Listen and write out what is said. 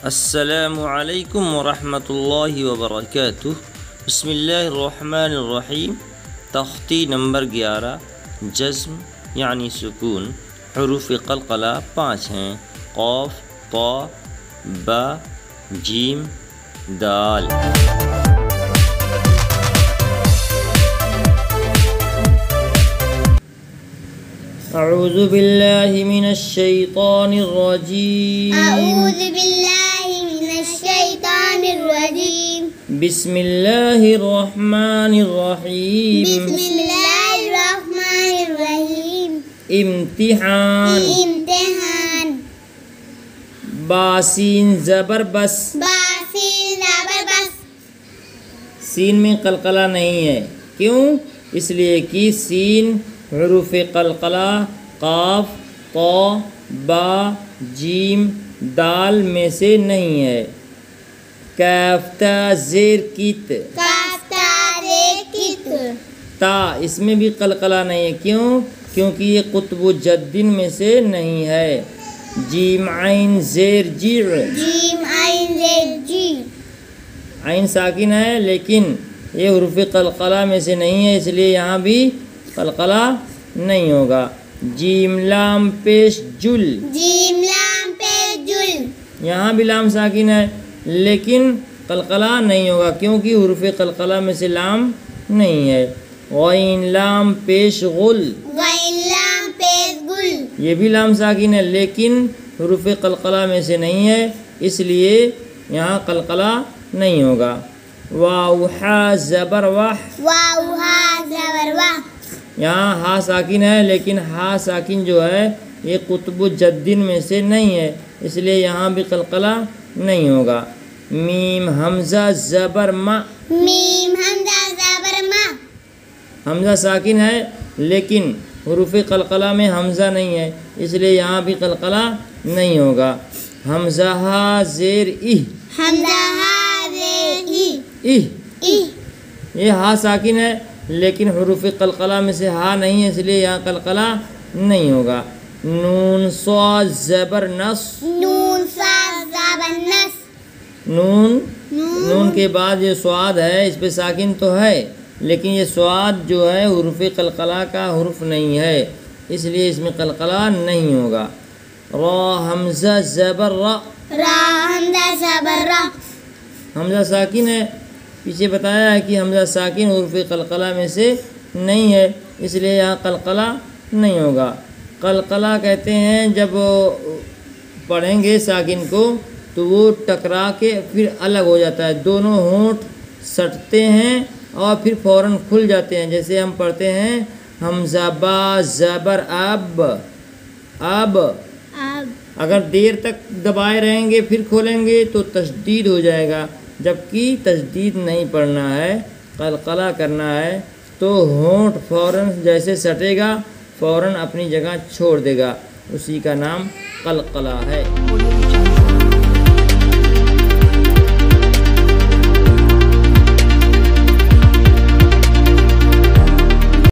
السلام علیکم ورحمۃ اللہ وبرکاتہ۔ بسم اللہ الرحمن الرحیم۔ تختی نمبر 11، جزم یعنی سکون۔ حروف قلقلہ 5 ہیں: قاف، طا، با، جیم، دال۔ اعوذ باللہ من الشیطان الرجیم۔ اعوذ باللہ من الشیطان الرجیم۔ بسم اللہ الرحمن الرحیم۔ بسم اللہ الرحمن الرحیم۔ امتحان، امتحان۔ باسین زبر بس، باسین زبر بس۔ سین میں قلقلہ نہیں ہے، کیوں؟ اس لیے کہ سین حروف قلقلہ قاف، طا، با، جیم، دال میں سے نہیں ہے۔ کاف تا زیر کت، کاف تا زیر کت۔ تا اس میں بھی قلقلہ نہیں ہے، کیوں؟ کیونکہ یہ قطب جدن میں سے نہیں ہے۔ جیم عین زیر جیع، جیم عین زیر جی۔ عین ساکن ہے لیکن یہ حروف قلقلہ میں سے نہیں ہے، اس لیے یہاں بھی قلقلہ نہیں ہوگا۔ جیم لام پیش جل، جیم لام پہ جل۔ یہاں بھی لام ساکن ہے لیکن قلقلہ نہیں ہوگا کیونکہ حروف قلقلہ میں سے لام نہیں ہے۔ غین لام پیش غل، غین لام پہ گل۔ یہ بھی لام ساکن ہے لیکن حروف قلقلہ میں سے نہیں ہے، اس لیے یہاں قلقلہ نہیں ہوگا۔ واو ہا زبر واہ، واو ہا زبر واہ۔ یہاں ہا ساکن ہے لیکن ہا ساکن جو ہے یہ قطب جدن میں سے نہیں ہے، اس لیے یہاں بھی قلقلہ نہیں ہوگا۔ میم حمزہ زبر ما، میم حمزہ زبر ما۔ حمزہ ساکن ہے لیکن حروف قلقلہ میں حمزہ نہیں ہے، اس لیے یہاں بھی قلقلہ نہیں ہوگا۔ حمزہ ہا زیر اہ، حمزہ ہا زیر ای۔ اہ، ای۔ یہ ہا ساکن ہے لیکن حروف قلقلہ میں سے ہا نہیں ہے، اس لیے یہاں قلقلہ نہیں ہوگا۔ نون صاد زبر نص، نون صاد زبر نص۔ نون کے بعد یہ صاد ہے، اس پہ ساکن تو ہے لیکن یہ صاد جو ہے حروف قلقلہ کا حرف نہیں ہے، اس لیے اس میں قلقلہ نہیں ہوگا۔ را حمزہ زبر را، را حمزہ زبر را۔ حمزہ ساکن ہے، پیچھے بتایا ہے کہ حمزہ ساکن حروف قلقلہ میں سے نہیں ہے، اس لیے یہاں قلقلہ نہیں ہوگا۔ قلقلہ کہتے ہیں جب پڑھیں گے ساکن کو تو وہ ٹکرا کے پھر الگ ہو جاتا ہے، دونوں ہونٹ سٹتے ہیں اور پھر فوراً کھل جاتے ہیں، جیسے ہم پڑھتے ہیں حمزہ با زبر اب، اب اگر دیر تک دبائے رہیں گے پھر کھولیں گے تو تشدید ہو جائے گا، جبکہ تشدید نہیں پڑھنا ہے، قلقلہ کرنا ہے تو ہونٹ فوراً جیسے سٹے گا فوراً اپنی جگہ چھوڑ دے گا، اسی کا نام قلقلہ ہے۔